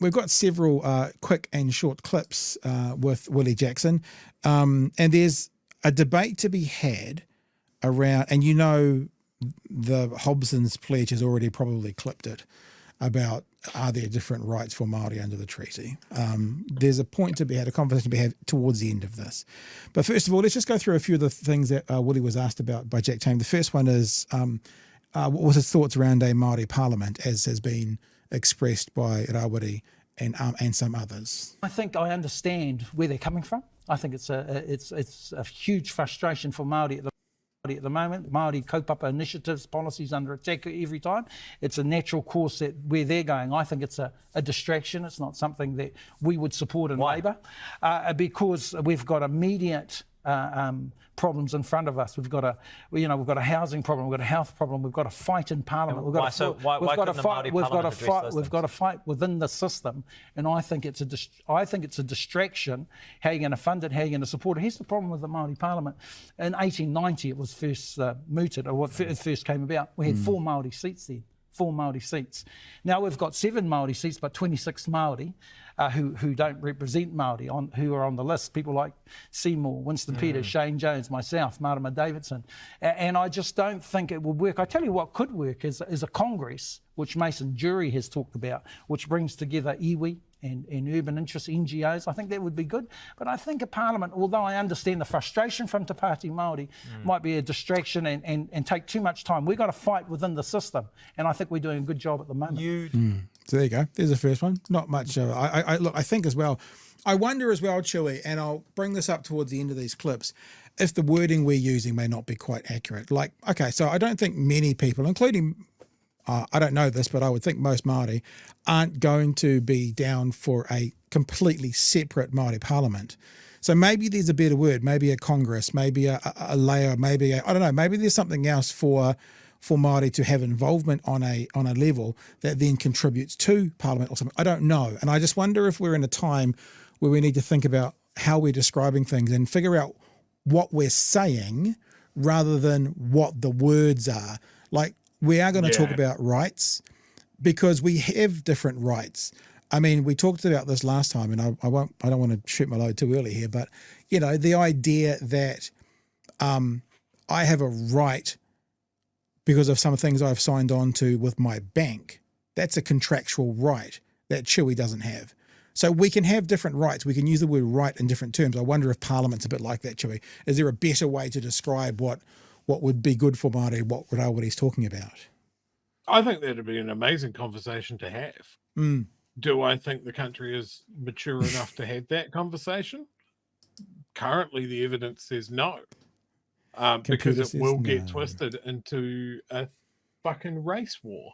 we've got several quick and short clips with Willie Jackson, and there's a debate to be had around, and the Hobson's Pledge has already probably clipped it, about are there different rights for Māori under the treaty. There's a point to be had, a conversation to be had towards the end of this. But first of all, let's just go through a few of the things that Willie was asked about by Jack Tame. The first one is what was his thoughts around a Māori parliament, as has been expressed by Rawhiti and some others. I think I understand where they're coming from. I think it's a huge frustration for Māori at the moment. Māori kaupapa initiatives, policies under attack every time. It's a natural course that where they're going. I think it's a distraction. It's not something that we would support in Labour, because we've got immediate problems in front of us. We've got a housing problem, we've got a health problem, we've got a fight in Parliament. We've got to fight within the system, and I think it's a distraction. How are you going to fund it? How are you going to support it? Here's the problem with the Māori Parliament. In 1890, it was first mooted, or it first came about. We had 4 Māori seats then. 4 Māori seats. Now we've got 7 Māori seats, but 26 Māori who don't represent Māori, who are on the list. People like Seymour, Winston Peters, Shane Jones, myself, Marama Davidson. And I just don't think it would work. I tell you what could work is a Congress, which Mason Jury has talked about, which brings together iwi and urban interest NGOs. I think that would be good. But I think a parliament, although I understand the frustration from Te Pāti Māori, might be a distraction and take too much time. We've got to fight within the system, and I think we're doing a good job at the moment. So there you go. There's the first one. Not much. I think as well, I wonder as well, Chewy, and I'll bring this up towards the end of these clips, if the wording we're using may not be quite accurate. Like, okay, so I don't think many people, including I don't know this, but I would think most Māori aren't going to be down for a completely separate Māori parliament. So maybe there's a better word, maybe a Congress, maybe a layer, maybe I don't know, maybe there's something else for Māori to have involvement on a level that then contributes to Parliament or something. I don't know. And I just wonder if we're in a time where we need to think about how we're describing things and figure out what we're saying rather than what the words are. Like, we are going to talk about rights because we have different rights. I mean, we talked about this last time, and I don't want to shoot my load too early here, but the idea that I have a right because of some things I've signed on to with my bank, that's a contractual right that Chewy doesn't have. So we can have different rights. We can use the word right in different terms. I wonder if Parliament's a bit like that, Chewy. Is there a better way to describe what would be good for Māori, what he's talking about? I think that'd be an amazing conversation to have. Do I think the country is mature enough to have that conversation? Currently, the evidence says no, because it will get twisted into a fucking race war.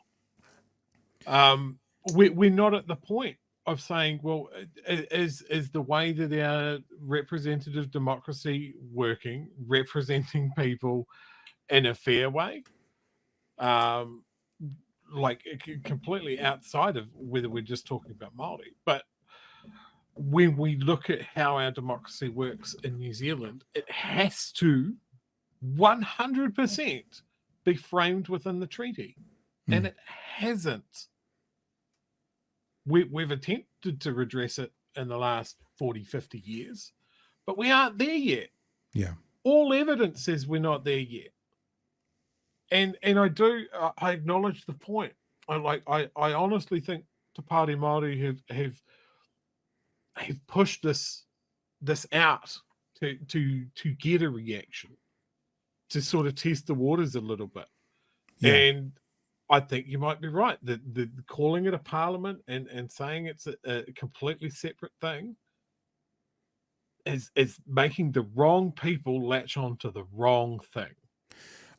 We're not at the point of saying, well, is the way that our representative democracy working, representing people in a fair way, like completely outside of whether we're just talking about Māori. But when we look at how our democracy works in New Zealand, it has to 100% be framed within the treaty. And it hasn't. We've attempted to redress it in the last 40, 50 years, but we aren't there yet. Yeah. All evidence says we're not there yet. And I acknowledge the point. I honestly think Te Pāti Māori have pushed this out to get a reaction, to sort of test the waters a little bit. Yeah. And I think you might be right. The calling it a parliament and saying it's a completely separate thing is making the wrong people latch on to the wrong thing.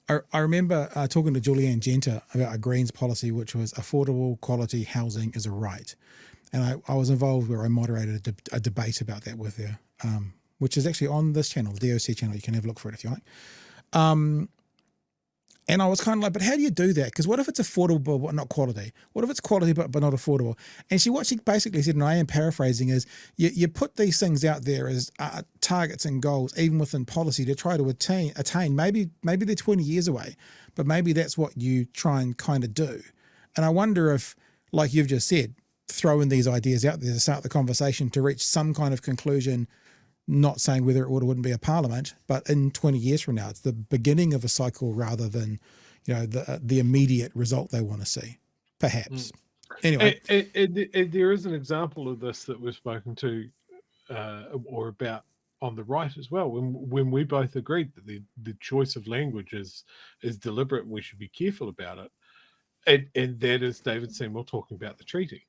I remember talking to Julianne Genter about a Greens policy, which was affordable quality housing is a right. And I was involved where I moderated a debate about that with her, which is actually on this channel, the DOC channel. You can have a look for it if you like. And I was kind of like, but how do you do that? Because what if it's affordable but not quality? What if it's quality but not affordable? And what she basically said, and I am paraphrasing, is you put these things out there as targets and goals, even within policy, to try to attain. Maybe they're 20 years away, but maybe that's what you try and kind of do. And I wonder if, like you've just said, throwing these ideas out there to start the conversation to reach some kind of conclusion, not saying whether it would or wouldn't be a parliament, but in 20 years from now, it's the beginning of a cycle rather than, the immediate result they want to see, perhaps. Anyway. And there is an example of this that we've spoken to or about on the right as well, when we both agreed that the choice of language is deliberate and we should be careful about it. And that is David Seymour talking about the treaty.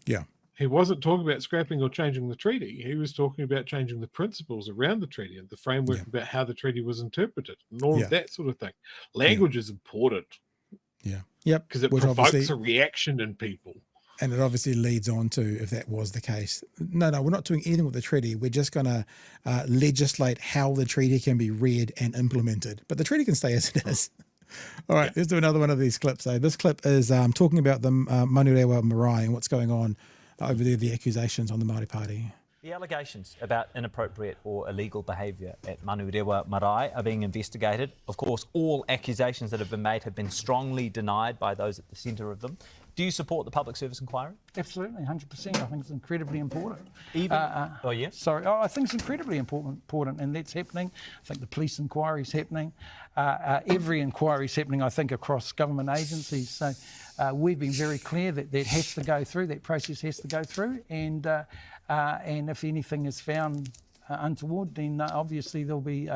Yeah. He wasn't talking about scrapping or changing the treaty. He was talking about changing the principles around the treaty and the framework about how the treaty was interpreted and all of that sort of thing. Language is important. Yeah. Yep. Because it provokes a reaction in people. And it obviously leads on to, if that was the case, no, we're not doing anything with the treaty. We're just going to legislate how the treaty can be read and implemented. But the treaty can stay as it is. All right, let's do another one of these clips. So this clip is talking about the Manurewa Marae and what's going on over there, the accusations on the Māori Party. The allegations about inappropriate or illegal behaviour at Manurewa Marae are being investigated. Of course, all accusations that have been made have been strongly denied by those at the centre of them. Do you support the public service inquiry? Absolutely, 100%. I think it's incredibly important. I think it's incredibly important, and that's happening. I think the police inquiry is happening. Every inquiry is happening, I think, across government agencies. So we've been very clear that that has to go through, that process has to go through, and if anything is found untoward, then obviously there'll be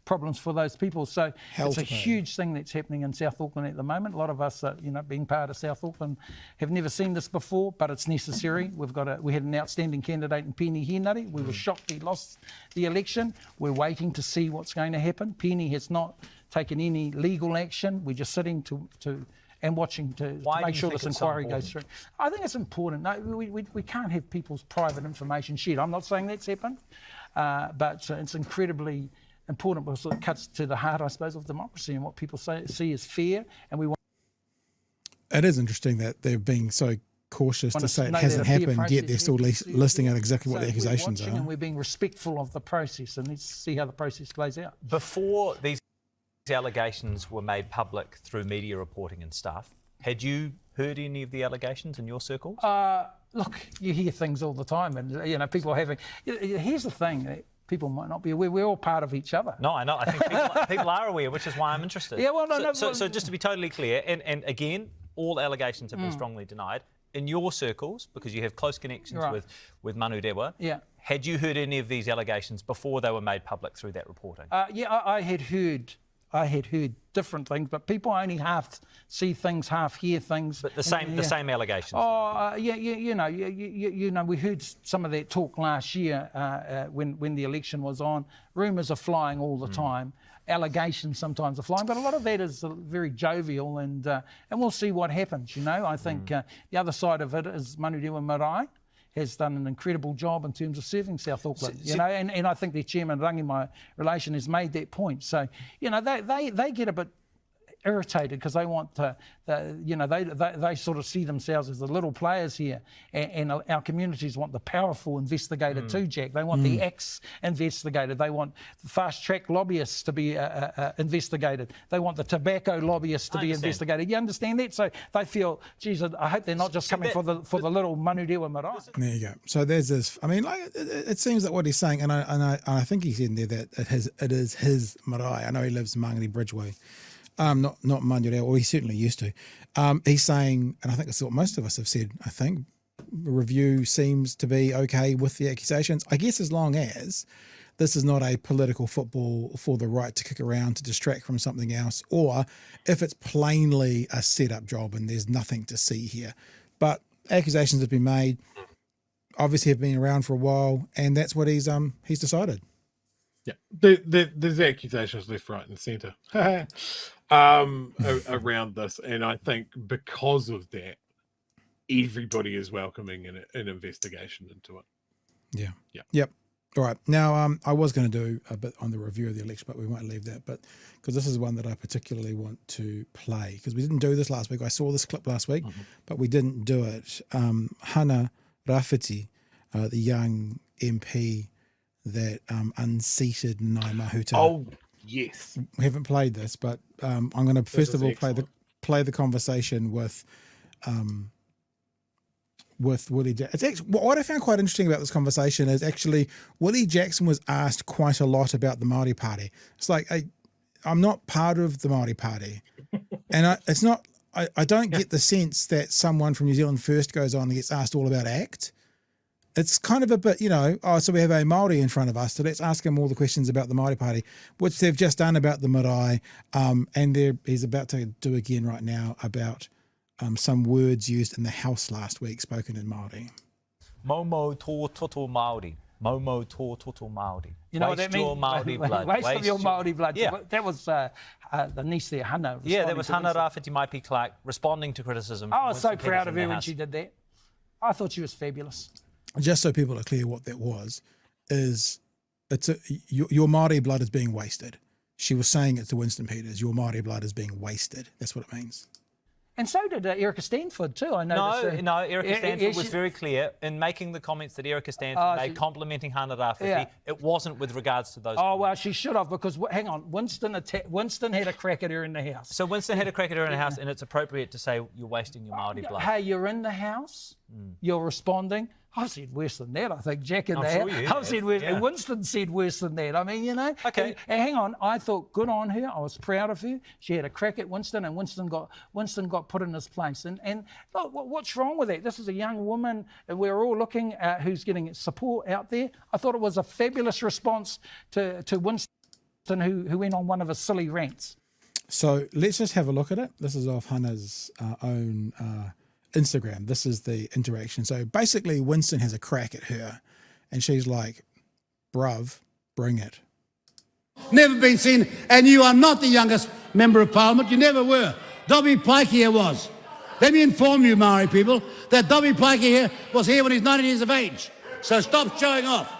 problems for those people. So it's a huge thing that's happening in South Auckland at the moment. A lot of us, being part of South Auckland, have never seen this before, but it's necessary. We had an outstanding candidate in Penny Henare. We were shocked he lost the election. We're waiting to see what's going to happen. Penny has not taken any legal action. We're just sitting and watching to make sure this inquiry goes through. I think it's important. No, we can't have people's private information shared. I'm not saying that's happened, but it's incredibly important because it cuts to the heart, I suppose, of democracy and what people see as fair. And we want. It is interesting that they're being so cautious to say it hasn't happened, yet they're still listing out exactly what the accusations are. And we're being respectful of the process, and let's see how the process plays out. Before these allegations were made public through media reporting and stuff, had you heard any of the allegations in your circles? Look, you hear things all the time, and people are having. Here's the thing: people might not be aware. We're all part of each other. No, I know. I think people are aware, which is why I'm interested. Yeah, well, So just to be totally clear, and again, all allegations have been strongly denied. In your circles, because you have close connections with Manurewa, had you heard any of these allegations before they were made public through that reporting? I had heard different things, but people only half see things, half hear things. But the same allegations. We heard some of that talk last year when the election was on. Rumours are flying all the time. Allegations sometimes are flying, but a lot of that is very jovial, and we'll see what happens. I think the other side of it is Manurewa Marae has done an incredible job in terms of serving South Auckland, and I think their chairman, Rangi, my relation, has made that point. So, they get a bit irritated because they want to, they sort of see themselves as the little players here, and our communities want the powerful investigator too, Jack. They want the ex-investigator. They want the fast-track lobbyists to be investigated. They want the tobacco lobbyists to be investigated. You understand that? So they feel, geez, I hope they're not just coming for the little Manurewa Marae. There you go. So there's this. I mean, it seems that what he's saying, and I think he said in there that it is his marae. I know he lives in Mangere Bridgeway. Not Manurewa, or he certainly used to. He's saying, and I think it's what most of us have said, I think, review seems to be okay with the accusations. I guess as long as this is not a political football for the right to kick around to distract from something else, or if it's plainly a set-up job and there's nothing to see here. But accusations have been made, obviously have been around for a while, and that's what he's decided. Yeah, there's accusations left, right, and centre around this, and I think because of that, everybody is welcoming an investigation into it. Yep. All right. Now, I was going to do a bit on the review of the election, but we might leave that. But because this is one that I particularly want to play, because we didn't do this last week. I saw this clip last week, but we didn't do it. Hana-Rawhiti, the young MP that unseated Nai Mahuta. Oh, yes. We haven't played this, but I'm going to first of all play the conversation with with Willie Jackson. It's actually, what I found quite interesting about this conversation is actually Willie Jackson was asked quite a lot about the Māori Party. It's like, I'm not part of the Māori Party. And it's not, I don't get the sense that someone from New Zealand First goes on and gets asked all about ACT. It's kind of a bit, so we have a Māori in front of us, so let's ask him all the questions about the Māori Party, which they've just done about the Marae, and he's about to do again right now about some words used in the House last week, spoken in Māori. Momo tō toto Māori. Momo tō toto Māori. You know what that means? Your Māori blood. Waste of your Māori blood. Yeah. That was the niece there, Hana. Yeah, that was Hana-Rawhiti Maipi-Clarke responding to criticism. I was so Winston proud Peters of in her the when House. she did that. I thought she was fabulous. Just so people are clear what that was, is your Māori blood is being wasted. She was saying it to Winston Peters, your Māori blood is being wasted. That's what it means. And so did Erica Stanford too, I noticed. No, Erica Stanford was she- very clear in making the comments that Erica Stanford made complimenting Hana-Rawhiti. It wasn't with regards to those Oh, comments. well, she should have, because, hang on, Winston had a crack at her in the house. So Winston had a crack at her in the House, and it's appropriate to say you're wasting your Māori blood. Hey, you're in the House, you're responding. I've said worse than that, I think. Jack in I'm the sure House. you I've have, said worse. yeah. And Winston said worse than that. I mean, Okay. And hang on, I thought good on her. I was proud of her. She had a crack at Winston, and Winston got put in his place. And look, what's wrong with that? This is a young woman, and we're all looking at who's getting support out there. I thought it was a fabulous response to Winston, who went on one of his silly rants. So let's just have a look at it. This is off Hannah's own Instagram. This is the interaction. So basically Winston has a crack at her and she's like, bruv, bring it. Never been seen, and you are not the youngest member of parliament. You never were. Maipi-Clarke here was. Let me inform you, Maori people, that Maipi-Clarke here was here when he's 90 years of age. So stop showing off.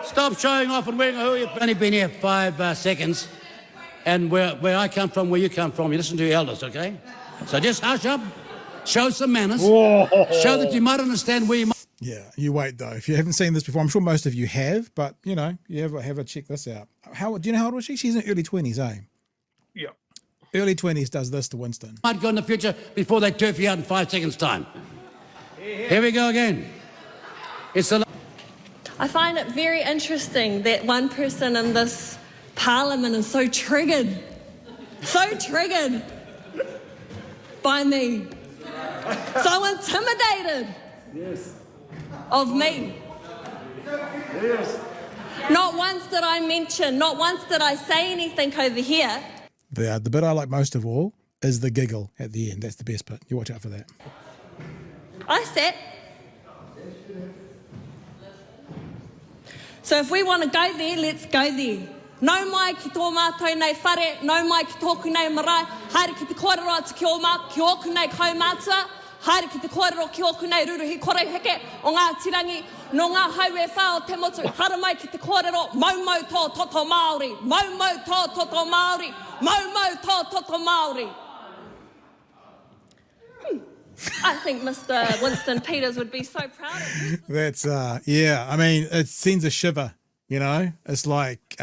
Stop showing off and wearing a hooey. I've only been here 5 seconds, and where I come from, where you come from, you listen to your elders, okay? So just hush up, show some manners, show that you might understand where you might. Yeah, you wait though. If you haven't seen this before, I'm sure most of you have, but you have a check this out. Do you know how old was she? She's in her early 20s, eh? Yeah. Early 20s does this to Winston. Might go in the future before they turf you out in 5 seconds' time. Here we go again. It's the. I find it very interesting that one person in this parliament is so triggered by me, so intimidated of me. Not once did I mention, not once did I say anything over here. The bit I like most of all is the giggle at the end. That's the best bit. You watch out for that. I said. So if we want to go there, let's go there. No mai ki tō mātou nei whare, no mai ki tōku nei marae, haere ki te kōrero atu ki oku nei kaumātua, haere ki te kōrero ki oku nei ruruhi korei heke, o ngā tirangi, no ngā haue whā o te motu, hara mai ki te kōrero, maumau tō toto Māori, maumau tō toto Māori, maumau tō toto Māori. I think Mr. Winston Peters would be so proud of you. That's yeah. I mean, it sends a shiver. It's like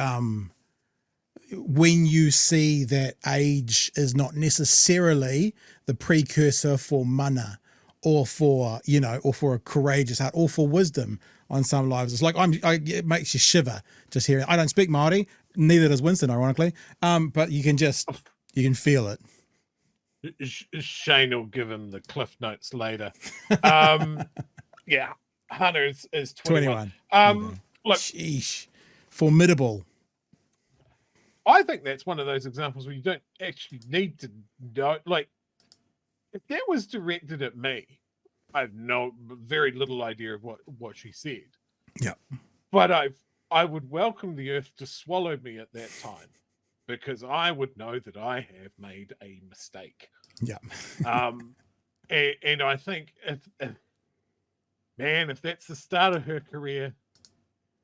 when you see that age is not necessarily the precursor for mana, or for or for a courageous heart, or for wisdom on some lives. It's like it makes you shiver just hearing. I don't speak Māori, neither does Winston, ironically. But you can feel it. Shane will give him the cliff notes later. Yeah, Hana is 21. Look, sheesh, formidable. I think that's one of those examples where you don't actually need to know. Like, if that was directed at me, I have very little idea of what she said. Yeah, but I would welcome the earth to swallow me at that time, because I would know that I have made a mistake. Yeah. And I think if that's the start of her career,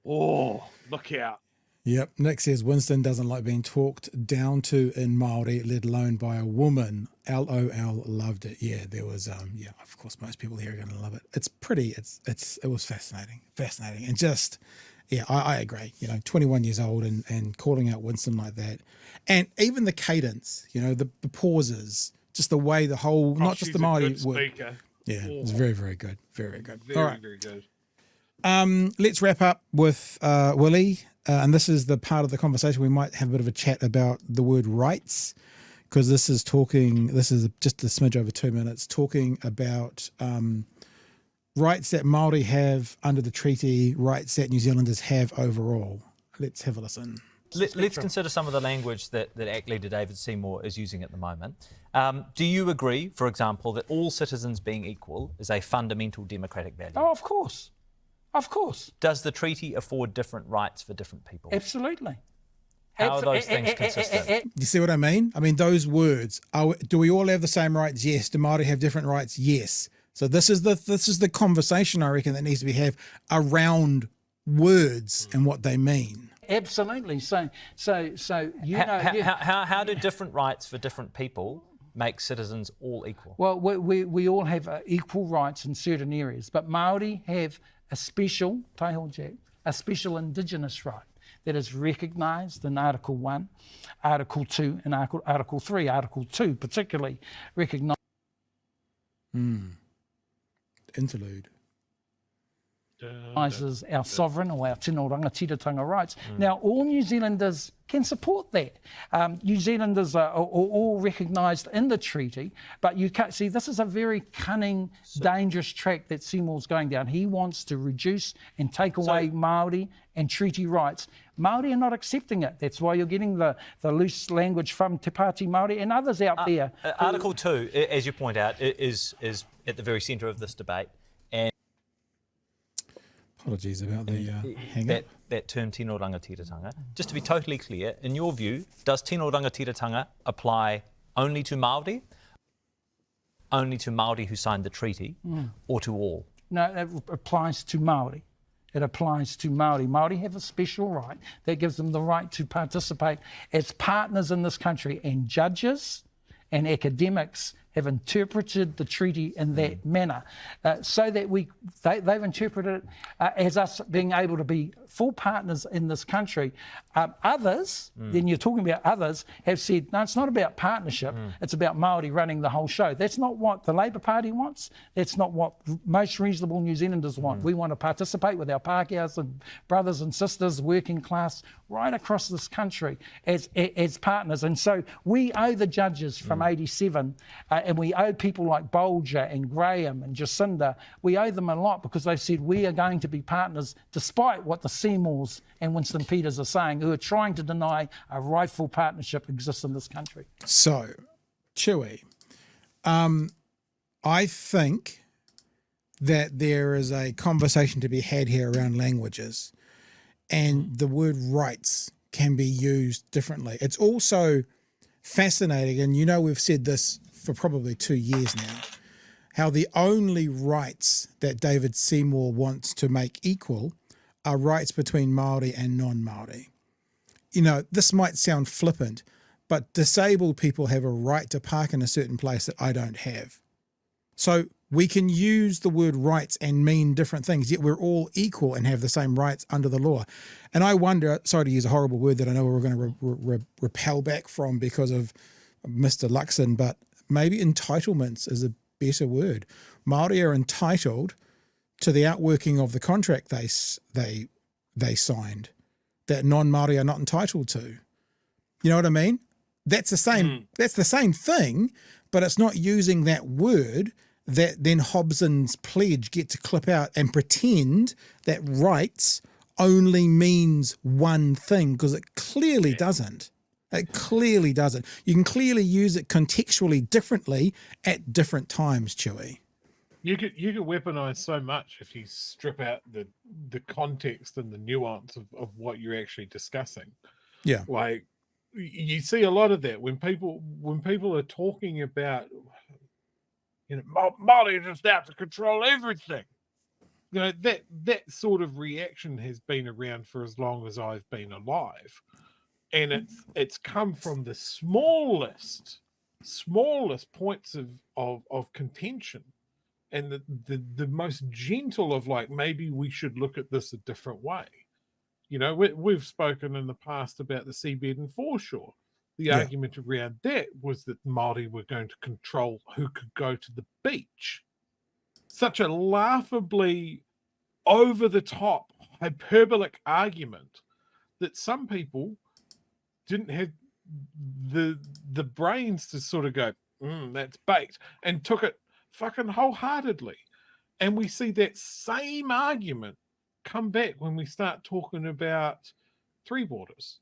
look out. Yep. Nick says Winston doesn't like being talked down to in Māori, let alone by a woman. LOL, loved it. Yeah, there was of course most people here are going to love it. It's pretty. It was fascinating, and just. Yeah, I agree. 21 years old and calling out Winston like that. And even the cadence, the pauses, just the way the whole, not just the Māori word. Yeah, it's very, very good. Very good. Very, All right. very good. Let's wrap up with Willie. And this is the part of the conversation we might have a bit of a chat about the word rights, because this is just a smidge over 2 minutes, talking about rights that Māori have under the treaty, rights that New Zealanders have overall. Let's have a listen. Let's consider some of the language that ACT leader David Seymour is using at the moment. Do you agree, for example, that all citizens being equal is a fundamental democratic value? Oh, of course. Of course. Does the treaty afford different rights for different people? Absolutely. How are those things consistent? You see what I mean? I mean, those words. Do we all have the same rights? Yes. Do Māori have different rights? Yes. So this is the conversation I reckon that needs to be had around words and what they mean. Absolutely. So you know. How do different rights for different people make citizens all equal? Well, we all have equal rights in certain areas, but Māori have a special, Taiho Jack, a special Indigenous right that is recognised in Article 1, Article 2 and Article 3. Article 2 particularly recognises Interlude. our sovereign or our tino rangatiratanga rights. Now, all New Zealanders can support that. New Zealanders are all recognised in the treaty, but you can't see this is a very cunning, dangerous track that Seymour's going down. He wants to reduce and take away Māori and treaty rights. Māori are not accepting it. That's why you're getting the loose language from Te Pāti Māori and others out there. Article 2, as you point out, is at the very centre of this debate. Apologies about the hang-up. That term tino rangatiratanga. Just to be totally clear, in your view, does tino rangatiratanga apply only to Māori who signed the treaty, or to all? No, it applies to Māori. It applies to Māori. Māori have a special right that gives them the right to participate as partners in this country, and judges and academics have interpreted the treaty in that manner, so that they've interpreted it as us being able to be full partners in this country. Others, then you're talking about others, have said, no, it's not about partnership, it's about Māori running the whole show. That's not what the Labour Party wants. That's not what most reasonable New Zealanders want. We want to participate with our Pākehās and brothers and sisters, working class, right across this country as partners. And so we owe the judges from 87, and we owe people like Bolger and Graham and Jacinda, we owe them a lot because they've said we are going to be partners despite what the Seymours and Winston Peters are saying, who are trying to deny a rightful partnership exists in this country. So, Chewy, I think that there is a conversation to be had here around languages, and the word rights can be used differently. It's also fascinating, and you know we've said this for probably 2 years now, how the only rights that David Seymour wants to make equal are rights between Māori and non-Māori. You know, this might sound flippant, but disabled people have a right to park in a certain place that I don't have. So we can use the word rights and mean different things, yet we're all equal and have the same rights under the law. And I wonder, sorry to use a horrible word that I know we're going to repel back from because of Mr. Luxon, but maybe entitlements is a better word. Māori are entitled to the outworking of the contract they signed that non-Māori are not entitled to. You know what I mean? That's the same. That's the same thing, but it's not using that word that then Hobson's pledge get to clip out and pretend that rights only means one thing, because it clearly doesn't. It clearly doesn't. You can clearly use it contextually differently at different times, Chewy. You could weaponize so much if you strip out the context and the nuance of what you're actually discussing. Yeah. Like you see a lot of that when people are talking about, you know, Māori are just out to control everything. You know, that sort of reaction has been around for as long as I've been alive. And it's come from the smallest points of contention, and the most gentle of, like, maybe we should look at this a different way. You know, we've spoken in the past about the seabed and foreshore. The argument around that was that Māori were going to control who could go to the beach. such a laughably over the top hyperbolic argument that some people didn't have the brains to sort of go, that's baked, and took it fucking wholeheartedly. And we see that same argument come back when we start talking about Three Waters.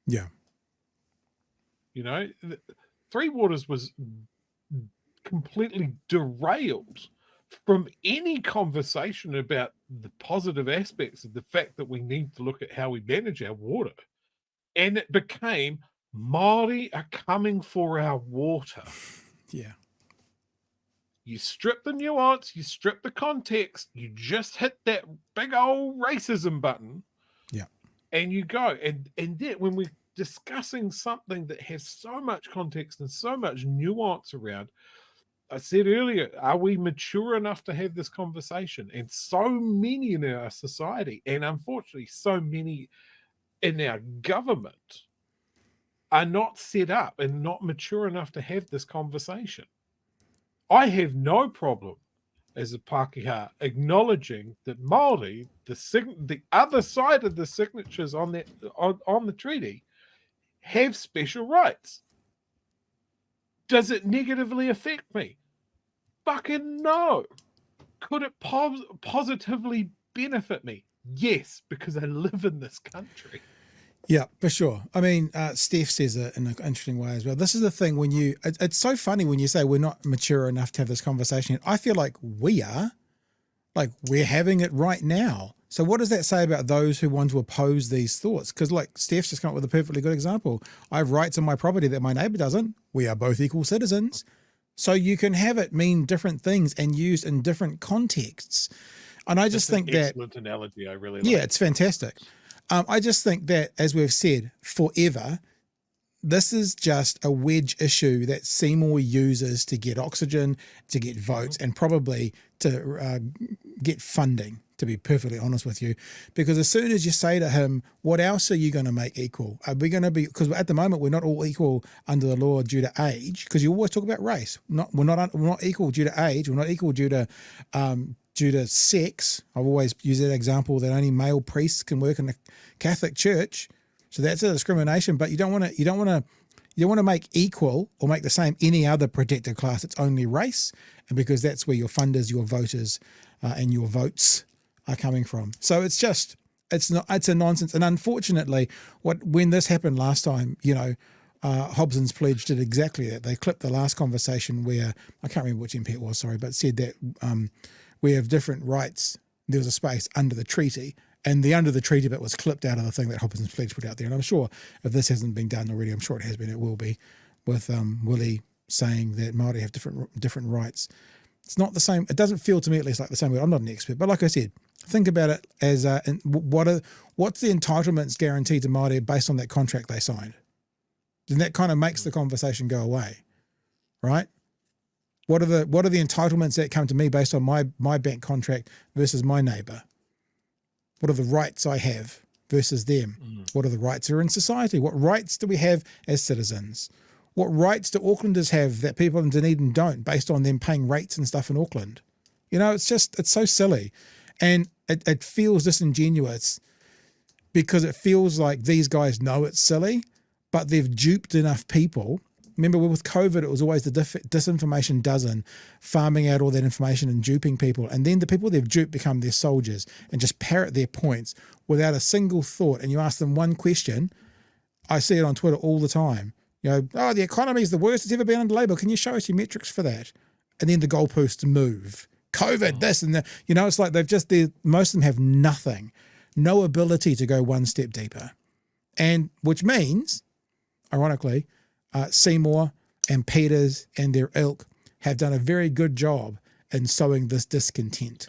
Yeah. You know, Three Waters was completely derailed from any conversation about the positive aspects of the fact that we need to look at how we manage our water. And it became Māori are coming for our water. Yeah. You strip the nuance, you strip the context, you just hit that big old racism button. Yeah. And you go. And that when we're discussing something that has so much context and so much nuance around, I said earlier, are we mature enough to have this conversation? And so many in our society, and unfortunately so many in our government, are not set up and not mature enough to have this conversation. I have no problem as a Pākehā acknowledging that Māori, the other side of the signatures on the treaty, have special rights. Does it negatively affect me? Fucking no. Could it positively benefit me? Yes, because I live in this country. Yeah, for sure. I mean, Steph says it in an interesting way as well. This is the thing when it's so funny when you say we're not mature enough to have this conversation. I feel like we are, like we're having it right now. So what does that say about those who want to oppose these thoughts? Because like Steph's just come up with a perfectly good example. I have rights on my property that my neighbor doesn't. We are both equal citizens. So you can have it mean different things and used in different contexts. And I just think that excellent analogy. I really like. Yeah, it's fantastic. I just think that, as we've said forever, this is just a wedge issue that Seymour uses to get oxygen, to get votes, and probably to get funding, to be perfectly honest with you. Because as soon as you say to him, what else are you going to make equal? Are we going to be, because at the moment we're not all equal under the law due to age, because you always talk about race. We're not equal due to age. We're not equal due to sex. I've always used that example that only male priests can work in the Catholic Church. So that's a discrimination, but you don't want to make equal or make the same any other protected class. It's only race, and because that's where your funders, your voters, and your votes are coming from. So it's a nonsense. And unfortunately, when this happened last time, Hobson's Pledge did exactly that. They clipped the last conversation where, I can't remember which MP it was, sorry, but said that we have different rights. There was a space under the treaty, and the under the treaty bit was clipped out of the thing that Hobson's Pledge put out there. And I'm sure if this hasn't been done already, I'm sure it has been, it will be, with Willie saying that Māori have different rights. It's not the same. It doesn't feel to me at least like the same way. I'm not an expert, but like I said, think about it as what's the entitlements guaranteed to Māori based on that contract they signed? Then that kind of makes the conversation go away, right? What are the entitlements that come to me based on my bank contract versus my neighbour? What are the rights I have versus them? What are the rights that are in society? What rights do we have as citizens? What rights do Aucklanders have that people in Dunedin don't, based on them paying rates and stuff in Auckland? It's so silly. And it feels disingenuous because it feels like these guys know it's silly, but they've duped enough people. Remember, with COVID, it was always the disinformation dozen, farming out all that information and duping people. And then the people they've duped become their soldiers and just parrot their points without a single thought. And you ask them one question, I see it on Twitter all the time. The economy is the worst it's ever been under Labour. Can you show us your metrics for that? And then the goalposts move. COVID, this and that. It's like most of them have nothing, no ability to go one step deeper. And which means, ironically, Seymour and Peters and their ilk have done a very good job in sowing this discontent.